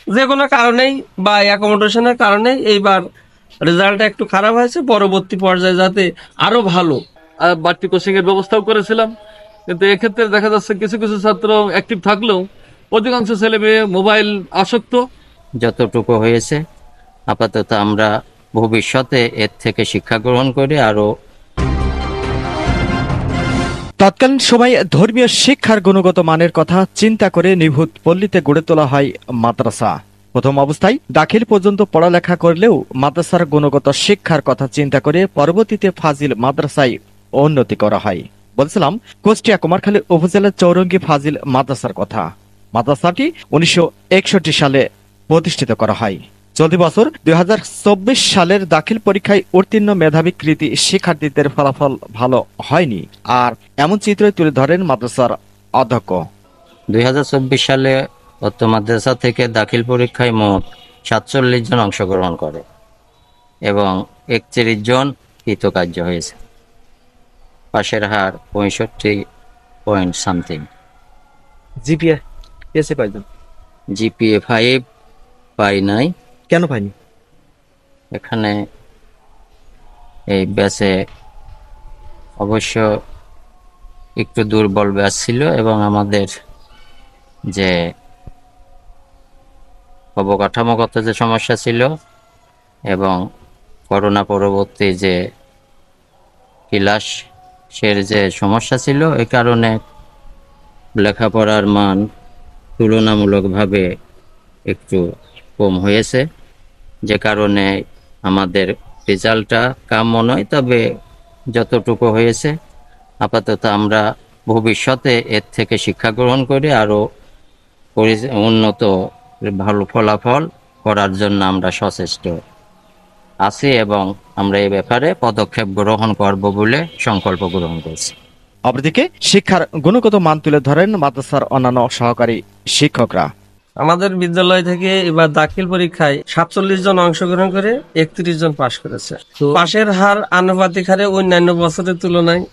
যে কোনো কারণেই বা অ্যাকোমোডেশনের কারণে এইবার রেজাল্টটা একটু খারাপ হয়েছে। পরবর্তী পর্যায়ে যাতে আরো ভালো বাড়তি কোচিং এর ব্যবস্থাও করেছিলাম, কিন্তু এক্ষেত্রে দেখা যাচ্ছে কিছু কিছু ছাত্র অ্যাক্টিভ থাকলেও অধিকাংশ ছেলে মেয়ে মোবাইল আসক্ত। যতটুকু হয়েছে আপাতত আমরা ভবিষ্যতে এর থেকে শিক্ষা গ্রহণ করে আরো। তৎকালীন সময়ে ধর্মীয় শিক্ষার গুণগত মানের কথা চিন্তা করে নিভৃত পল্লীতে গড়ে তোলা হয় মাদ্রাসা। প্রথম অবস্থায় দাখিল পর্যন্ত পড়ালেখা করলেও মাদ্রাসার গুণগত শিক্ষার কথা চিন্তা করে পরবর্তীতে ফাজিল মাদ্রাসায় উন্নতি করা হয়। বলছিলাম কুষ্টিয়া কুমারখালী উপজেলার চৌরঙ্গী ফাজিল মাদ্রাসার কথা। মাদ্রাসাটি 1961 সালে প্রতিষ্ঠিত করা হয়। চলতি বছর 2024 সালের দাখিল পরীক্ষায় উত্তীর্ণ মেধাবী কৃতি শিক্ষার্থীদের ফলাফল ভালো হয়নি, আর এমন চিত্রই তুলে ধরেন মাদ্রাসার অধ্যক্ষ। 2024 সালে উক্ত মাদ্রাসা থেকে দাখিল পরীক্ষায় মোট 47 জন অংশগ্রহণ করে এবং 31 জন কৃতকার্য হয়েছে। পাশের হার 65 পয়েন্ট সামথিং। জিপিএ এসে কয়জন? জিপিএ 5 পাই নাই। কেন পাইনি? এখানে এই ব্যাচে অবশ্য একটু দুর্বল ব্যাচ ছিল এবং আমাদের যে অবকাঠামোগত যে সমস্যা ছিল এবং করোনা পরবর্তী যে ক্লাসের যে সমস্যা ছিল, এই কারণে লেখাপড়ার মান তুলনামূলকভাবে একটু কম হয়েছে, যে কারণে আমাদের রেজাল্টটা কাম্য নয়। তবে যতটুকু হয়েছে আপাতত আমরা ভবিষ্যতে এর থেকে শিক্ষা গ্রহণ করে আরো উন্নত ভালো ফলাফল করার জন্য আমরা সচেষ্ট আছি এবং আমরা এই ব্যাপারে পদক্ষেপ গ্রহণ করব বলে সংকল্প গ্রহণ করছি। অপরদিকে শিক্ষার গুণগত মান তুলে ধরেন মাদ্রাসার অন্যান্য সহকারী শিক্ষকরা। আমাদের বিদ্যালয় থেকে এবার দাখিল পরীক্ষায় 47 জন অংশগ্রহণ করে 31 জন পাশ করেছে। পাশের হার আনুপাতিক হারে অন্যান্য বছরের তুলনায়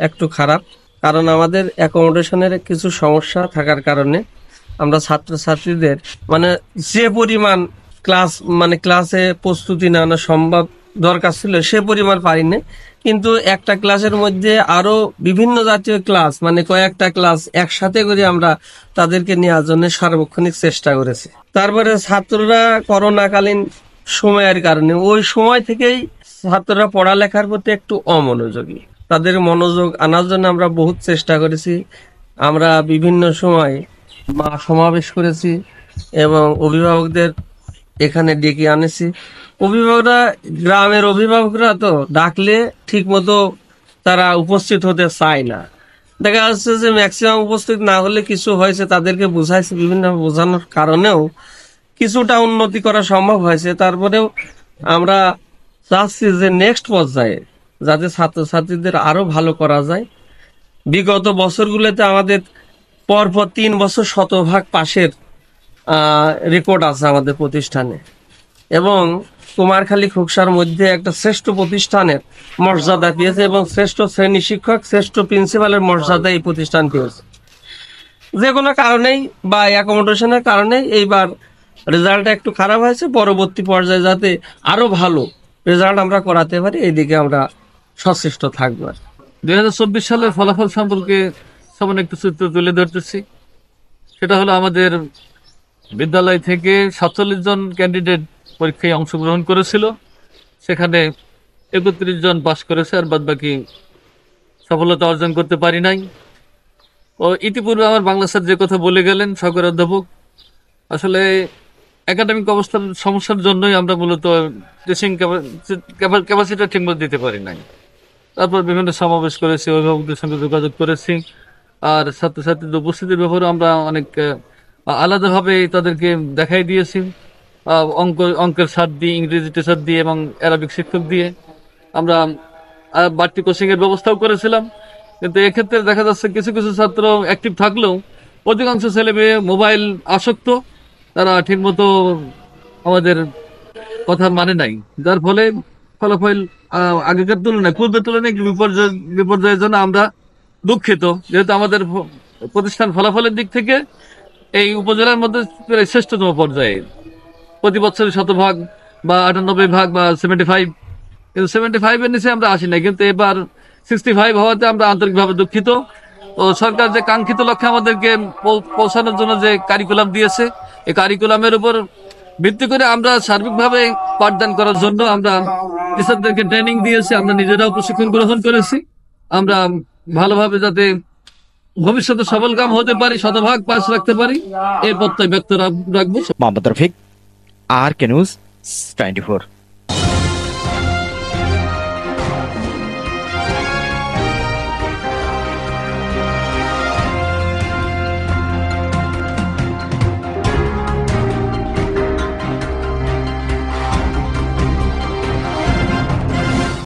একটু খারাপ, কারণ আমাদের অ্যাকোমোডেশনের কিছু সমস্যা থাকার কারণে আমরা ছাত্রছাত্রীদের যে পরিমাণ ক্লাসে প্রস্তুতি নেওয়া সম্ভব দরকার ছিল সে পরিমাণ পারিনি। কিন্তু একটা ক্লাসের মধ্যে আরো বিভিন্ন জাতীয় ক্লাস কয়েকটা ক্লাস একসাথে করে আমরা তাদেরকে নেওয়ার জন্য সার্বক্ষণিক চেষ্টা করেছি। তারপরে ছাত্ররা করোনাকালীন সময়ের কারণে ওই সময় থেকেই ছাত্ররা পড়ালেখার প্রতি একটু অমনোযোগী। তাদের মনোযোগ আনার জন্য আমরা বহুত চেষ্টা করেছি। আমরা বিভিন্ন সময় সমাবেশ করেছি এবং অভিভাবকদের এখানে ডেকে আনেছি। গ্রামের অভিভাবকরা তো ডাকলে ঠিক মতো তারা উপস্থিত হতে চায় না। দেখা যাচ্ছে যে ম্যাক্সিমাম উপস্থিত না হলে কিছু হয়েছে, তাদেরকে বোঝাইছে, বিভিন্ন বোঝানোর কারণেও কিছুটা উন্নতি করা সম্ভব হয়েছে। তারপরেও আমরা চাচ্ছি যে নেক্সট পর্যায়ে যাতে ছাত্রছাত্রীদের আরো ভালো করা যায়। বিগত বছরগুলোতে আমাদের পরপর 3 বছর 100% পাশের রেকর্ড আছে আমাদের প্রতিষ্ঠানে, এবং কুমারখালী খোকসার মধ্যে একটা শ্রেষ্ঠ প্রতিষ্ঠানের মর্যাদা পেয়েছে এবং শ্রেষ্ঠ শ্রেণী শিক্ষক, শ্রেষ্ঠ প্রিন্সিপালের মর্যাদা এই প্রতিষ্ঠান পেয়েছে। যে কোনো কারণেই বা অ্যাকোমোডেশনের কারণেই এইবার রেজাল্টটা একটু খারাপ হয়েছে। পরবর্তী পর্যায়ে যাতে আরো ভালো রেজাল্ট আমরা করাতে পারি এই দিকে আমরা সচেষ্ট থাকবো। 2024 সালের ফলাফল সম্পর্কে সামান্য একটু চিত্র তুলে ধরতেছি। সেটা হলো আমাদের বিদ্যালয় থেকে 47 জন ক্যান্ডিডেট পরীক্ষায় অংশগ্রহণ করেছিল, সেখানে 31 জন পাশ করেছে আর বাদ বাকি সফলতা অর্জন করতে পারি নাই। ও ইতিপূর্বে আমার বাংলা স্যার যে কথা বলে গেলেন সহকারী অধ্যাপক, আসলে একাডেমিক অবস্থার সমস্যার জন্যই আমরা মূলত টিচিং ক্যাপাসিটি ঠিকমতো দিতে পারি নাই। তারপর বিভিন্ন সমাবেশ করেছি, অভিভাবকদের সঙ্গে যোগাযোগ করেছি, আর ছাত্রছাত্রীদের উপস্থিতির ব্যাপারে আমরা অনেক আলাদাভাবে তাদেরকে দেখাই দিয়েছি। অঙ্কের স্যার দিয়ে, ইংরেজি টিচার দিয়ে এবং অ্যারাবিক শিক্ষক দিয়ে আমরা বাড়তি কোচিং এর ব্যবস্থাও করেছিলাম, কিন্তু এক্ষেত্রে দেখা যাচ্ছে কিছু কিছু ছাত্র অ্যাক্টিভ থাকলেও অধিকাংশ ছেলে মেয়ে মোবাইল আসক্ত। তারা ঠিকমতো আমাদের কথা মানে নাই, যার ফলে ফলাফল আগেকার তুলনায়, পূর্বের তুলনায় একটু বিপর্যয়ের জন্য আমরা দুঃখিত। যেহেতু আমাদের প্রতিষ্ঠান ফলাফলের দিক থেকে এই উপজেলার মধ্যে প্রায় শ্রেষ্ঠতম পর্যায়ে। প্রতি বছর 100% বা 98% বা 75, কিন্তু 75 এর নিচে আমরা আসি না। কিন্তু এবার 65 হওয়াতে আমরা আন্তরিকভাবে দুঃখিত। ও সরকার যে কাঙ্ক্ষিত লক্ষ্যে আমাদেরকে পৌঁছানোর জন্য যে কারিকুলাম দিয়েছে, এই কারিকুলামের উপর ভিত্তি করে আমরা সার্বিকভাবে পাঠদান করার জন্য আমরা টিচারদেরকে ট্রেনিং দিয়েছি, আমরা নিজেরাও প্রশিক্ষণ গ্রহণ করেছি। আমরা ভালোভাবে যাতে ভবিষ্যতে সফলকাম হতে পারি, 100% পাস রাখতে পারি, এই প্রত্যয় ব্যক্ত রাখবো। মোহাম্মদ রফিক, আর কে নিউজ 24।